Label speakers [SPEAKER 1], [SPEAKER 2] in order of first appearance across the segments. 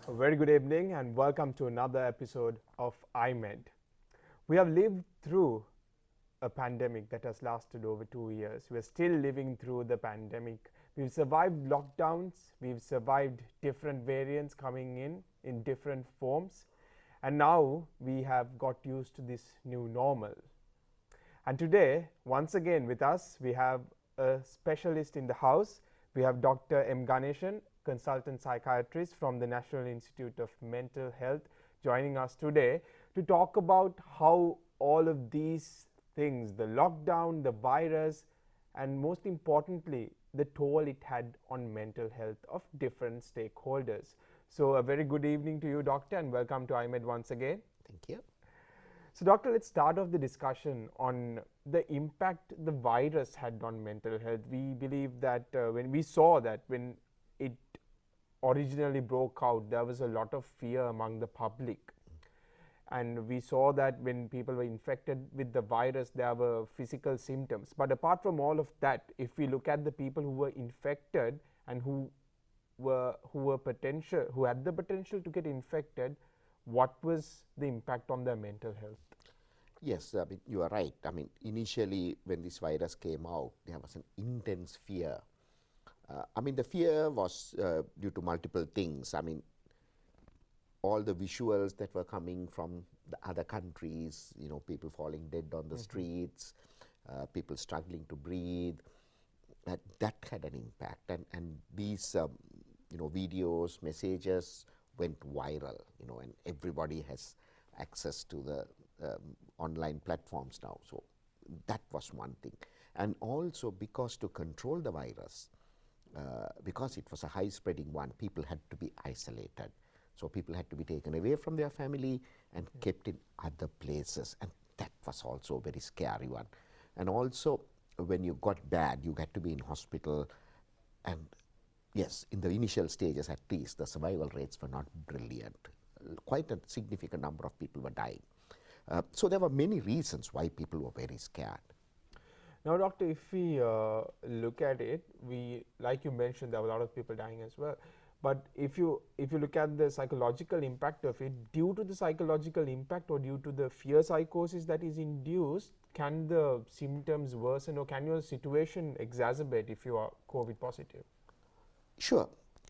[SPEAKER 1] A very good evening and welcome to another episode of iMed. We have lived through a pandemic that has lasted over 2 years. We're still living through the pandemic. We've survived lockdowns, we've survived different variants coming in different forms, and now we have got used to this new normal. And today, once again with us, we have a specialist in the house. We have Dr. M. Ganeshan, consultant psychiatrist from the National Institute of Mental Health, joining us today to talk about how all of these things, the lockdown, the virus, and most importantly, the toll it had on mental health of different stakeholders. So, a very good evening to you, Doctor, and welcome to iMed once again.
[SPEAKER 2] Thank you.
[SPEAKER 1] So, Doctor, let's start off the discussion on the impact the virus had on mental health. We believe that when we saw that when it originally broke out, there was a lot of fear among the public. And we saw that when people were infected with the virus, there were physical symptoms. But apart from all of that, if we look at the people who were infected and who had the potential to get infected, what was the impact on their mental health?
[SPEAKER 2] Yes, I mean, you are right. I mean, initially when this virus came out, there was an intense fear. I mean, the fear was due to multiple things. I mean, all the visuals that were coming from the other countries, you know, people falling dead on the streets, people struggling to breathe, that had an impact. And these, you know, videos, messages went viral, you know, and everybody has access to the online platforms now. So that was one thing. And also because to control the virus, because it was a high spreading one, people had to be isolated. So people had to be taken away from their family and kept in other places, and that was also a very scary one. And also when you got bad, you had to be in hospital, and yes, in the initial stages at least, the survival rates were not brilliant. Quite a significant number of people were dying. So there were many reasons why people were very scared.
[SPEAKER 1] Now, Doctor, if we look at it, like you mentioned, there were a lot of people dying as well. But if you look at the psychological impact of it, due to the psychological impact or due to the fear psychosis that is induced, can the symptoms worsen or can your situation exacerbate if you are COVID positive?
[SPEAKER 2] Sure,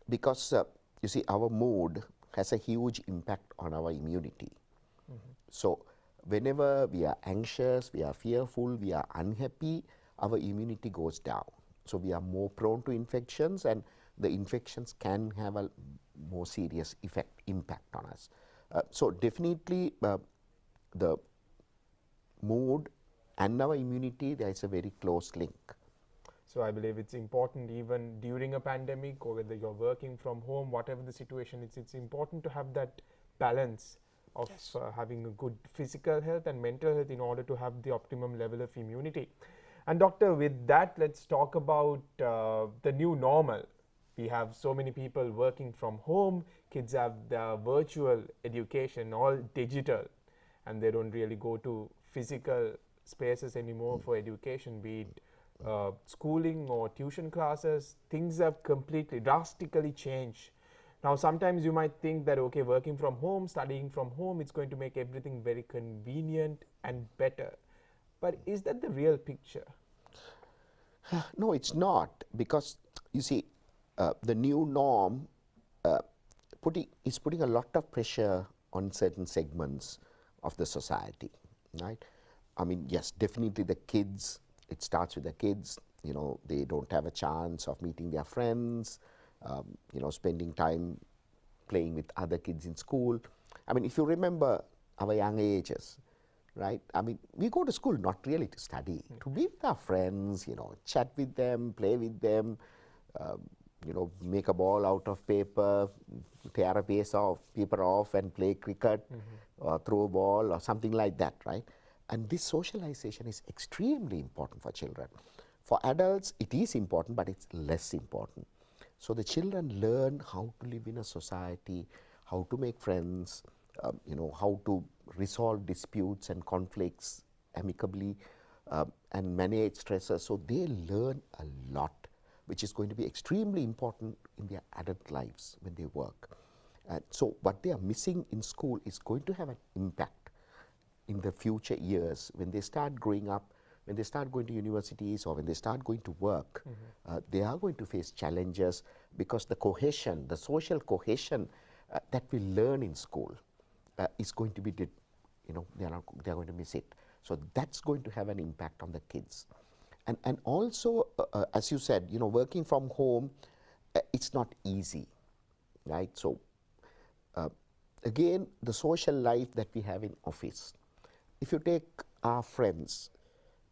[SPEAKER 2] because you see, our mood has a huge impact on our immunity. So whenever we are anxious, we are fearful, we are unhappy, our immunity goes down. So we are more prone to infections, and the infections can have a more serious impact on us. So definitely the mood and our immunity, there is a very close link.
[SPEAKER 1] So I believe it's important even during a pandemic or whether you're working from home, whatever the situation, it's important to have that balance of having a good physical health and mental health in order to have the optimum level of immunity. And Doctor, with that, let's talk about the new normal. We have so many people working from home, kids have their virtual education, all digital, and they don't really go to physical spaces anymore for education, be it schooling or tuition classes. Things have completely, drastically changed. Now, sometimes you might think that, okay, working from home, studying from home, it's going to make everything very convenient and better. But is that the real picture?
[SPEAKER 2] No, it's not, because you see, the new norm is putting a lot of pressure on certain segments of the society, right? I mean, yes, definitely the kids, it starts with the kids, you know, they don't have a chance of meeting their friends, you know, spending time playing with other kids in school. I mean, if you remember our young ages, right? I mean, we go to school not really to study, to be with our friends, you know, chat with them, play with them, you know, make a ball out of paper, tear a paper off and play cricket or throw a ball or something like that, right? And this socialization is extremely important for children. For adults, it is important, but it's less important. So the children learn how to live in a society, how to make friends, you know, how to resolve disputes and conflicts amicably, and manage stresses. So they learn a lot, which is going to be extremely important in their adult lives when they work. And so what they are missing in school is going to have an impact in the future years when they start growing up, when they start going to universities or when they start going to work. They are going to face challenges because the cohesion, the social cohesion that we learn in school is going to be, they are going to miss it. So that's going to have an impact on the kids. And also, as you said, working from home, it's not easy, right? So again, the social life that we have in office. If you take our friends,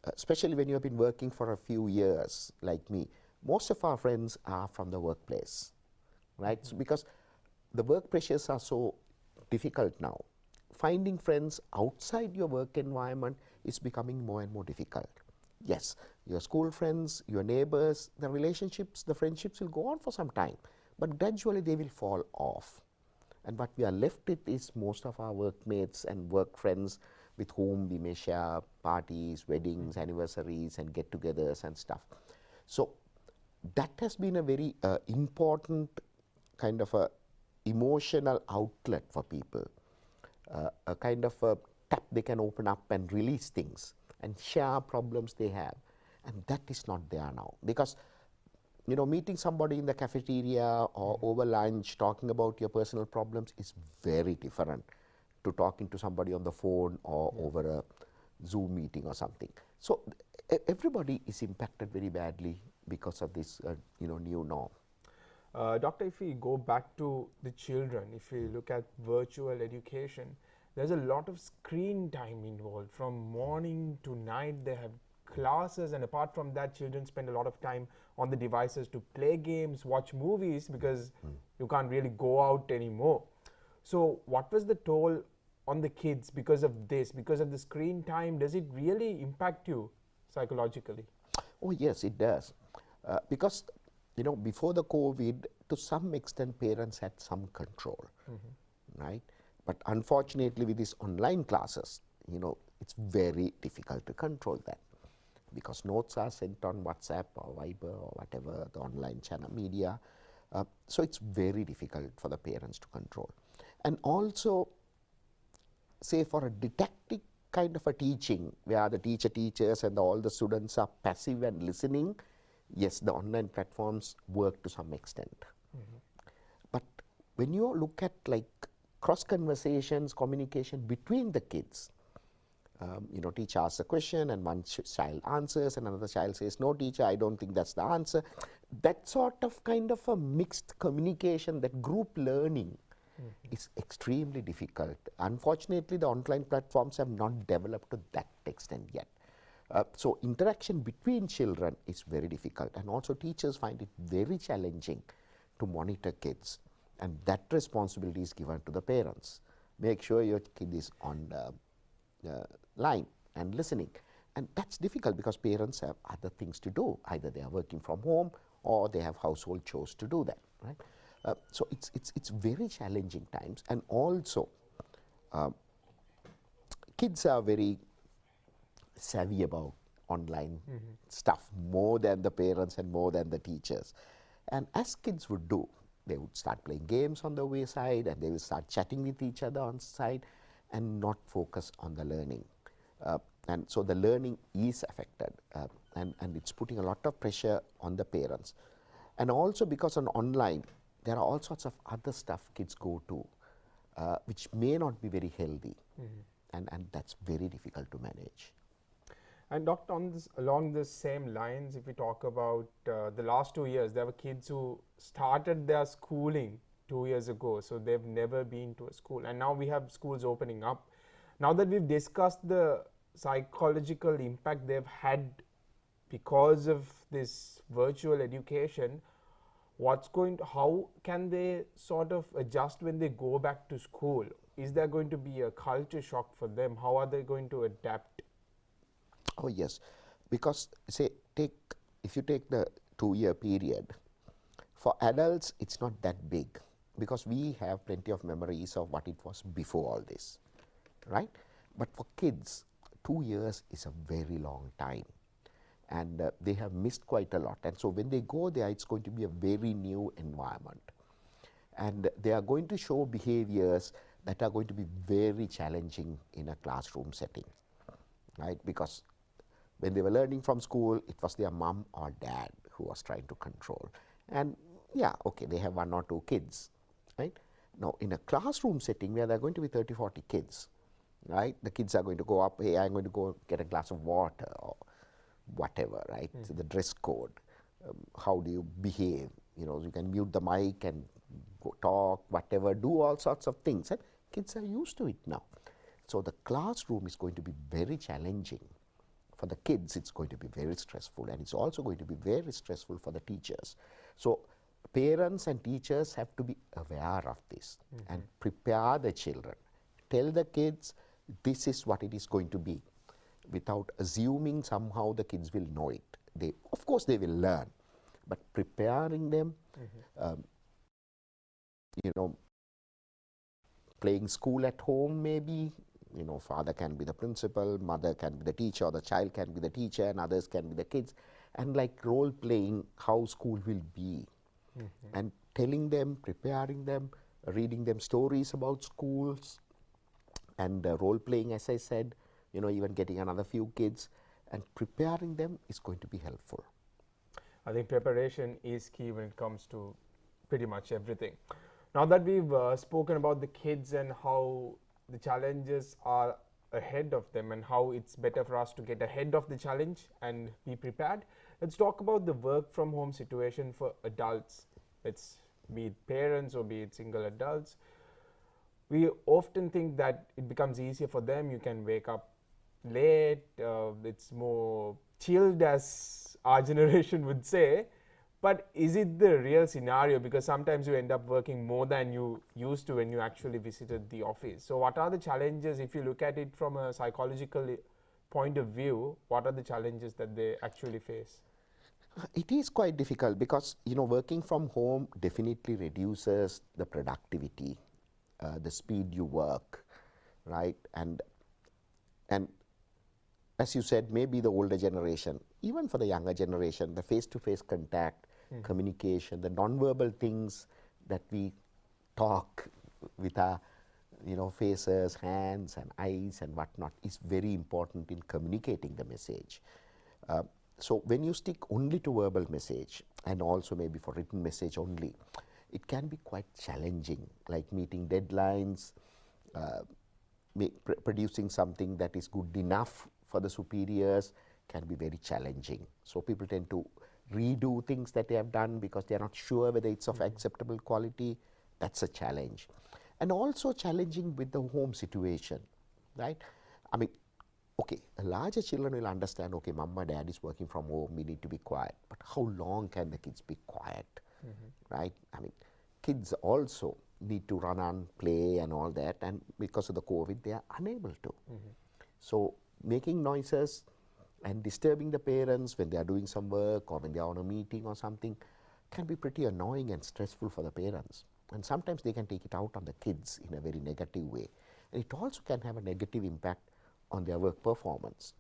[SPEAKER 2] especially when you have been working for a few years like me, most of our friends are from the workplace, right? So because the work pressures are so difficult now, finding friends outside your work environment is becoming more and more difficult. Yes, your school friends, your neighbors, the relationships, the friendships will go on for some time, but gradually they will fall off. And what we are left with is most of our workmates and work friends with whom we may share parties, weddings, anniversaries, and get-togethers and stuff. So that has been a very important kind of a emotional outlet for people, a kind of a tap they can open up and release things and share problems they have. And that is not there now, because meeting somebody in the cafeteria or over lunch, talking about your personal problems is very different to talking to somebody on the phone or over a Zoom meeting or something. So everybody is impacted very badly because of this new norm.
[SPEAKER 1] Doctor, if we go back to the children, if we look at virtual education, there's a lot of screen time involved. From morning to night, they have classes, and apart from that, children spend a lot of time on the devices to play games, watch movies, because you can't really go out anymore. So what was the toll on the kids because of this, because of the screen time? Does it really impact you psychologically?
[SPEAKER 2] Oh yes, it does. Because before the COVID, to some extent parents had some control, right? But unfortunately with these online classes, it's very difficult to control that, because notes are sent on WhatsApp or Viber or whatever, the online channel media. So it's very difficult for the parents to control. And also, say for a didactic kind of a teaching, where the teacher teaches and all the students are passive and listening, yes, the online platforms work to some extent. But when you look at like cross conversations, communication between the kids, teacher asks a question and one child answers and another child says, no teacher, I don't think that's the answer. That sort of kind of a mixed communication, that group learning is extremely difficult. Unfortunately, the online platforms have not developed to that extent yet. So interaction between children is very difficult, and also teachers find it very challenging to monitor kids, and that responsibility is given to the parents. Make sure your kid is on the line and listening, and that's difficult because parents have other things to do. Either they are working from home or they have household chores to do that, right? So it's very challenging times, and also kids are very savvy about online stuff more than the parents and more than the teachers. And as kids would do, they would start playing games on the wayside, and they will start chatting with each other on side and not focus on the learning. And so the learning is affected, and it's putting a lot of pressure on the parents. And also because on online, there are all sorts of other stuff kids go to, which may not be very healthy, and that's very difficult to manage.
[SPEAKER 1] And Doctor, along the same lines, if we talk about the last 2 years, there were kids who started their schooling 2 years ago, so they've never been to a school, and now we have schools opening up. Now that we've discussed the psychological impact they've had because of this virtual education, how can they sort of adjust when they go back to school? Is there going to be a culture shock for them? How are they going to adapt?
[SPEAKER 2] Oh yes, because if you take the 2-year period, for adults it's not that big, because we have plenty of memories of what it was before all this, right? But for kids, 2 years is a very long time, and they have missed quite a lot, and so when they go there, it's going to be a very new environment. and they are going to show behaviors that are going to be very challenging in a classroom setting, right? Because when they were learning from school, it was their mom or dad who was trying to control. And yeah, okay, they have 1 or 2 kids, right? Now, in a classroom setting where there are going to be 30, 40 kids, right? The kids are going to go up, hey, I'm going to go get a glass of water or whatever, right? So the dress code, how do you behave? You know, you can mute the mic and go talk, whatever, do all sorts of things. And kids are used to it now. So the classroom is going to be very challenging. For the kids, it's going to be very stressful, and it's also going to be very stressful for the teachers. So parents and teachers have to be aware of this and prepare the children. Tell the kids this is what it is going to be, without assuming somehow the kids will know it. They, of course, they will learn, but preparing them, you know, playing school at home maybe, you know, father can be the principal, mother can be the teacher, or the child can be the teacher, and others can be the kids, and like role playing how school will be, and telling them, preparing them, reading them stories about schools, and role playing, as I said, you know, even getting another few kids and preparing them is going to be helpful.
[SPEAKER 1] I think preparation is key when it comes to pretty much everything. Now that we've spoken about the kids and how the challenges are ahead of them and how it's better for us to get ahead of the challenge and be prepared, let's talk about the work from home situation for adults. It's be it parents or be it single adults. We often think that it becomes easier for them. You can wake up late, it's more chilled, as our generation would say. But is it the real scenario? Because sometimes you end up working more than you used to when you actually visited the office. So what are the challenges, if you look at it from a psychological point of view, what are the challenges that they actually face?
[SPEAKER 2] It is quite difficult because, you know, working from home definitely reduces the productivity, the speed you work, right? And as you said, maybe the older generation, even for the younger generation, the face-to-face contact, communication, the non-verbal things that we talk with our, you know, faces, hands and eyes and whatnot is very important in communicating the message. So when you stick only to verbal message and also maybe for written message only, it can be quite challenging, like meeting deadlines, producing something that is good enough for the superiors can be very challenging. So people tend to redo things that they have done because they are not sure whether it's of acceptable quality. That's a challenge. And also challenging with the home situation, right? I mean, okay, a larger children will understand, okay, mama, dad is working from home, we need to be quiet. But how long can the kids be quiet, right? I mean, kids also need to run and play and all that, and because of the COVID, they are unable to. So making noises and disturbing the parents when they are doing some work or when they are on a meeting or something can be pretty annoying and stressful for the parents. And sometimes they can take it out on the kids in a very negative way. And it also can have a negative impact on their work performance.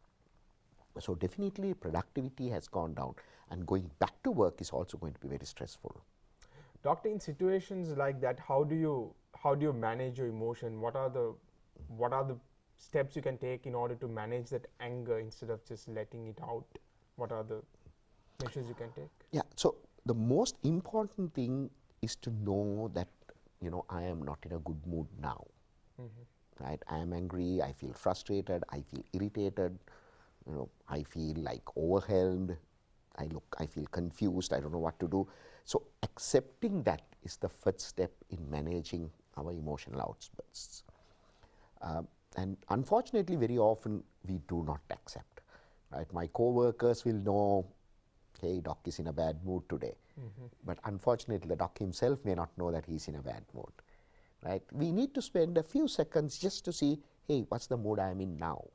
[SPEAKER 2] So definitely productivity has gone down, and going back to work is also going to be very stressful.
[SPEAKER 1] Doctor, in situations like that, how do you manage your emotion? What are the steps you can take in order to manage that anger instead of just letting it out? What are the measures you can take?
[SPEAKER 2] Yeah, so the most important thing is to know that, you know, I am not in a good mood now. Right? I am angry, I feel frustrated, I feel irritated, you know, I feel like overwhelmed, I feel confused, I don't know what to do. So accepting that is the first step in managing our emotional outbursts. And unfortunately, very often we do not accept. Right? My co-workers will know, hey, doc is in a bad mood today. But unfortunately, the doc himself may not know that he's in a bad mood. Right? We need to spend a few seconds just to see, hey, what's the mood I'm in now?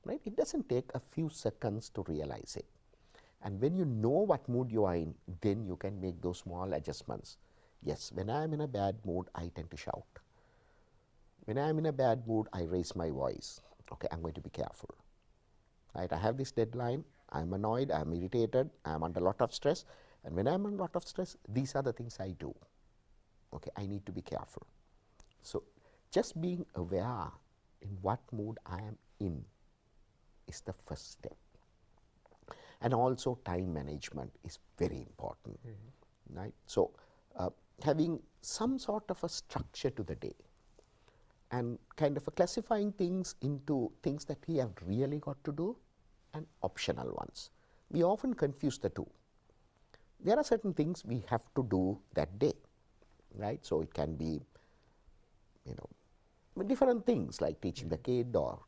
[SPEAKER 2] Right? It doesn't take a few seconds to realize it. And when you know what mood you are in, then you can make those small adjustments. Yes, when I'm in a bad mood, I tend to shout. When I'm in a bad mood, I raise my voice. Okay, I'm going to be careful. Right? I have this deadline, I'm annoyed, I'm irritated, I'm under a lot of stress. And when I'm under a lot of stress, these are the things I do. okay, I need to be careful. So just being aware in what mood I am in is the first step. And also time management is very important, right? So having some sort of a structure to the day and kind of classifying things into things that we have really got to do and optional ones. We often confuse the two. There are certain things we have to do that day, right? So it can be, you know, different things like teaching the kid or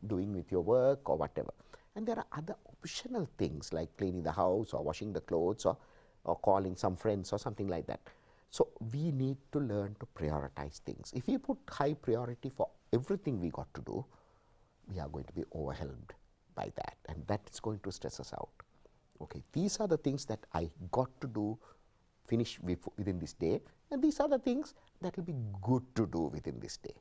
[SPEAKER 2] doing with your work or whatever. And there are other optional things like cleaning the house or washing the clothes or calling some friends or something like that. So we need to learn to prioritize things. If we put high priority for everything we got to do, we are going to be overwhelmed by that, and that is going to stress us out. Okay, these are the things that I got to do, finish within this day, and these are the things that will be good to do within this day.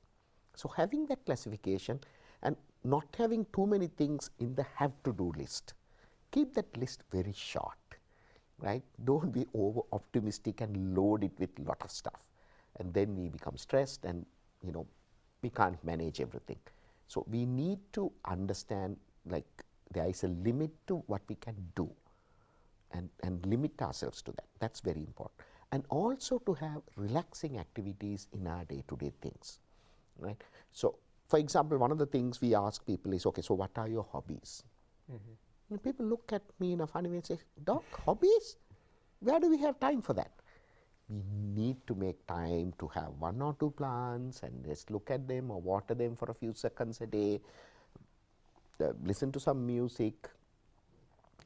[SPEAKER 2] So having that classification and not having too many things in the have to do list. Keep that list very short, right? Don't be over optimistic and load it with lot of stuff, and then we become stressed and, you know, we can't manage everything. So we need to understand, like, there is a limit to what we can do, and limit ourselves to that. That's very important. And also to have relaxing activities in our day-to-day things, right? So for example, one of the things we ask people is, okay, so what are your hobbies? And people look at me in a funny way and say, Doc, hobbies? Where do we have time for that? We need to make time to have 1 or 2 plants and just look at them or water them for a few seconds a day, listen to some music,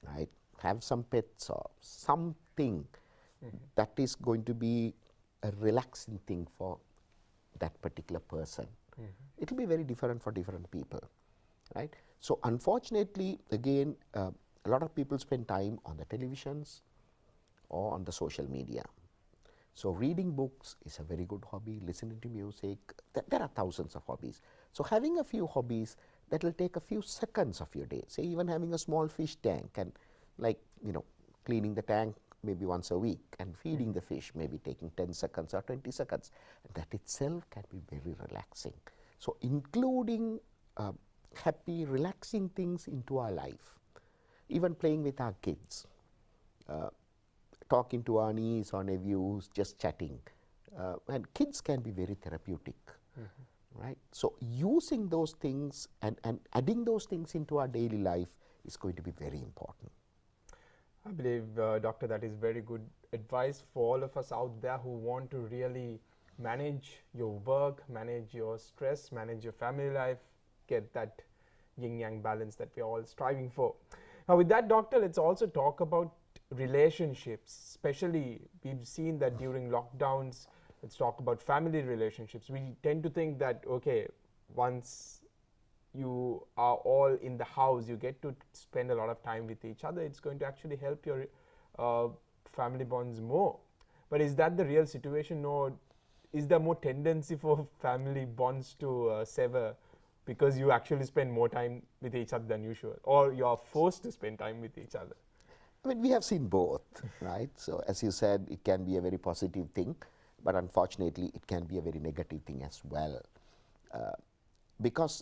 [SPEAKER 2] right? Have some pets or something that is going to be a relaxing thing for that particular person. It will be very different for different people, right? So unfortunately, again, a lot of people spend time on the televisions or on the social media. So reading books is a very good hobby, listening to music, there are thousands of hobbies. So having a few hobbies that will take a few seconds of your day, say even having a small fish tank and, like, you know, cleaning the tank maybe once a week and feeding the fish, maybe taking 10 seconds or 20 seconds, and that itself can be very relaxing. So including happy, relaxing things into our life, even playing with our kids, talking to our niece or nephews, just chatting, and kids can be very therapeutic, right? So using those things and adding those things into our daily life is going to be very important.
[SPEAKER 1] I believe, Doctor, that is very good advice for all of us out there who want to really manage your work, manage your stress, manage your family life, get that yin-yang balance that we're all striving for. Now with that, Doctor, let's also talk about relationships. Especially, we've seen that during lockdowns, let's talk about family relationships. We tend to think that, okay, once you are all in the house, you get to spend a lot of time with each other, it's going to actually help your family bonds more. But is that the real situation, or is there more tendency for family bonds to sever because you actually spend more time with each other than usual, or you are forced to spend time with each other?
[SPEAKER 2] I mean, we have seen both, right? So as you said, it can be a very positive thing, but unfortunately it can be a very negative thing as well, because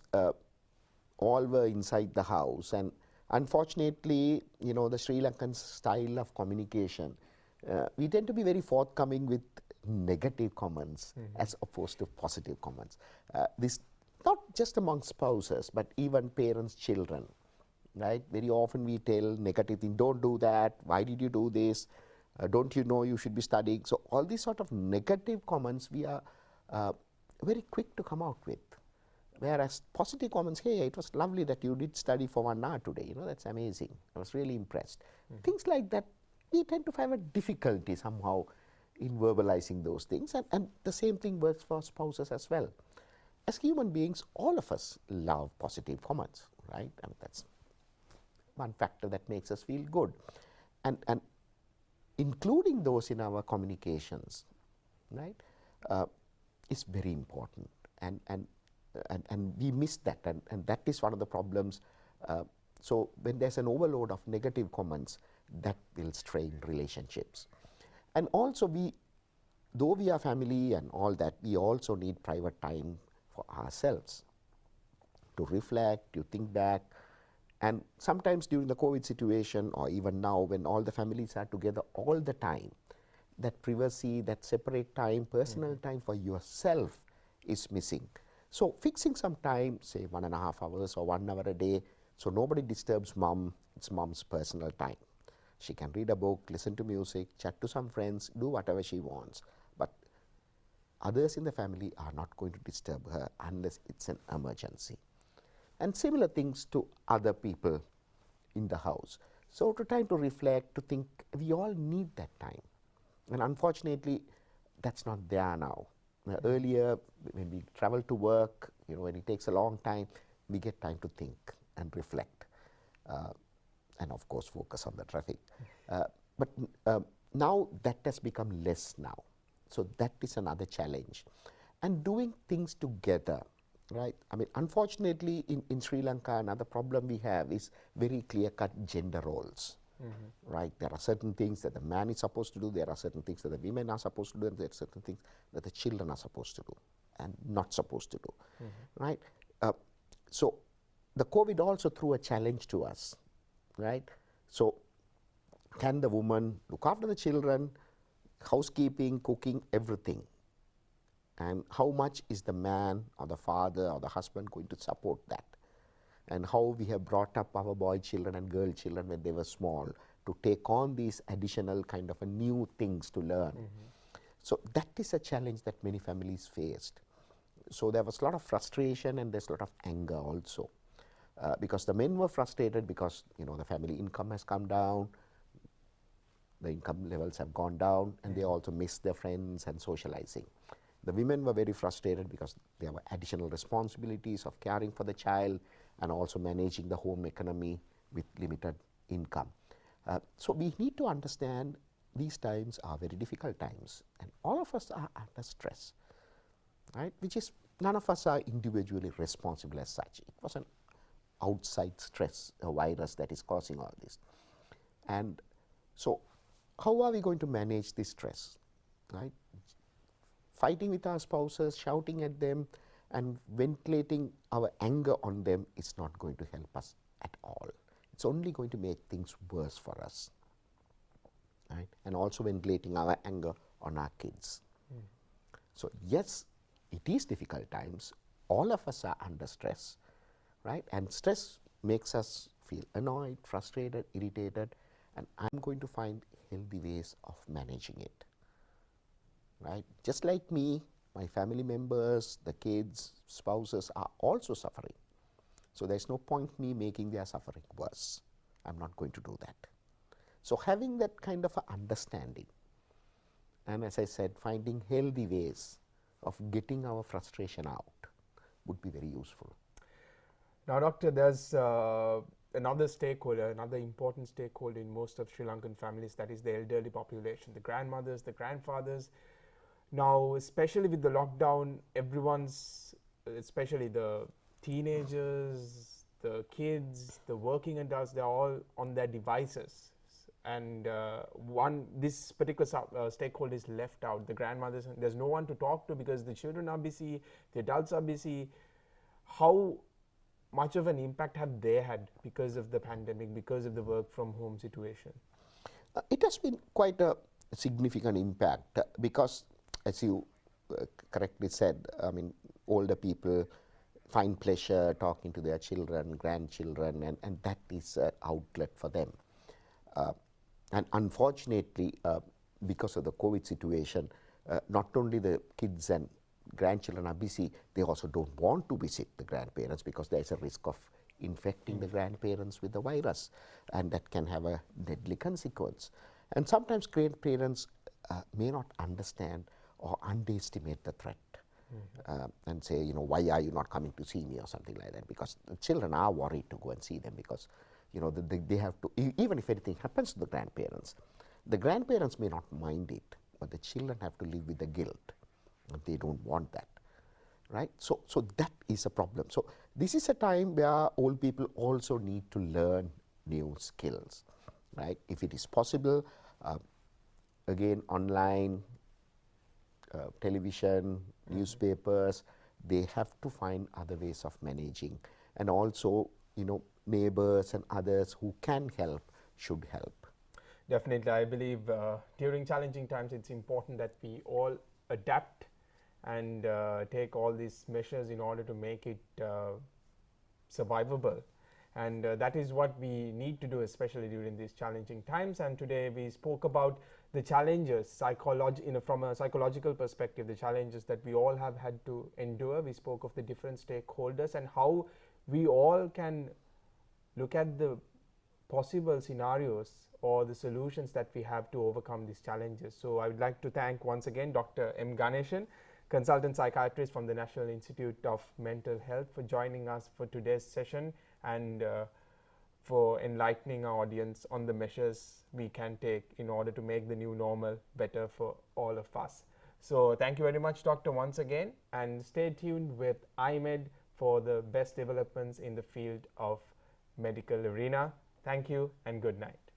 [SPEAKER 2] all were inside the house, and unfortunately, you know, the Sri Lankan style of communication, we tend to be very forthcoming with negative comments as opposed to positive comments. This not just among spouses, but even parents, children, right? Very often we tell negative things, don't do that, why did you do this, don't you know you should be studying? So all these sort of negative comments we are very quick to come out with. Whereas positive comments, hey, it was lovely that you did study for 1 hour today, you know, that's amazing, I was really impressed. Things like that, we tend to have a difficulty somehow in verbalizing those things, and the same thing works for spouses as well. As human beings, all of us love positive comments, right? I mean, that's one factor that makes us feel good. And including those in our communications, right, is very important. And we miss that, and that is one of the problems. So when there's an overload of negative comments, that will strain relationships. And also we though we are family and all that, we also need private time for ourselves to reflect, to think back. And sometimes during the COVID situation, or even now when all the families are together all the time, that privacy, that separate time, personal time for yourself is missing. So fixing some time, say 1.5 hours or 1 hour a day, so nobody disturbs mom, it's mom's personal time. She can read a book, listen to music, chat to some friends, do whatever she wants. But others in the family are not going to disturb her unless it's an emergency. And similar things to other people in the house. So to time to reflect, to think, we all need that time. And unfortunately, that's not there now. Earlier, when we travel to work, when it takes a long time, we get time to think and reflect. And of course, focus on the traffic. But now that has become less now. So that is another challenge. And doing things together, right? I mean, unfortunately, in Sri Lanka, another problem we have is very clear-cut gender roles. Right? There are certain things that the man is supposed to do, there are certain things that the women are supposed to do, and there are certain things that the children are supposed to do and not supposed to do. Right? So the COVID also threw a challenge to us. Right? So can the woman look after the children, housekeeping, cooking, everything? And how much is the man or the father or the husband going to support that? And how we have brought up our boy children and girl children when they were small to take on these additional kind of a new things to learn. So that is a challenge that many families faced. So there was a lot of frustration and there's a lot of anger also. Because the men were frustrated because the family income has come down, the income levels have gone down, and they also miss their friends and socializing. The women were very frustrated because there were additional responsibilities of caring for the child and also managing the home economy with limited income. So we need to understand these times are very difficult times, and all of us are under stress, right? Which is, none of us are individually responsible as such. It was an outside stress, a virus that is causing all this. And so how are we going to manage this stress, right? Fighting with our spouses, shouting at them, and ventilating our anger on them is not going to help us at all. It's only going to make things worse for us, right? And also ventilating our anger on our kids. So yes, it is difficult times. All of us are under stress, right? And stress makes us feel annoyed, frustrated, irritated, and I'm going to find healthy ways of managing it, right? Just like me, my family members, the kids, spouses are also suffering. So there's no point me making their suffering worse. I'm not going to do that. So having that kind of a understanding, and as I said, finding healthy ways of getting our frustration out would be very useful.
[SPEAKER 1] Now, Doctor, there's another stakeholder, another important stakeholder in most of Sri Lankan families, that is the elderly population, the grandmothers, the grandfathers. Now, especially with the lockdown, everyone's, especially the teenagers, the kids, the working adults, they're all on their devices. And this particular stakeholder is left out, the grandmothers. There's no one to talk to because the children are busy, the adults are busy. How much of an impact have they had because of the pandemic, because of the work from home situation?
[SPEAKER 2] It has been quite a significant impact because, as you correctly said, I mean, older people find pleasure talking to their children, grandchildren, and that is an outlet for them. And unfortunately, because of the COVID situation, not only the kids and grandchildren are busy, they also don't want to visit the grandparents because there is a risk of infecting the grandparents with the virus, and that can have a deadly consequence. And sometimes grandparents may not understand or underestimate the threat. And say, why are you not coming to see me or something like that, because the children are worried to go and see them because, they have to, even if anything happens to the grandparents may not mind it, but the children have to live with the guilt. They don't want that, right? So that is a problem. So this is a time where old people also need to learn new skills, right? If it is possible, again, online, television, newspapers, they have to find other ways of managing. And also, neighbors and others who can help should help.
[SPEAKER 1] Definitely, I believe during challenging times it's important that we all adapt and take all these measures in order to make it survivable. And that is what we need to do, especially during these challenging times. And today we spoke about the challenges, from a psychological perspective, the challenges that we all have had to endure. We spoke of the different stakeholders and how we all can look at the possible scenarios or the solutions that we have to overcome these challenges. So I would like to thank once again Dr. M. Ganeshan, consultant psychiatrist from the National Institute of Mental Health, for joining us for today's session and for enlightening our audience on the measures we can take in order to make the new normal better for all of us. So thank you very much, Doctor, once again, and stay tuned with iMed for the best developments in the field of medical arena. Thank you and good night.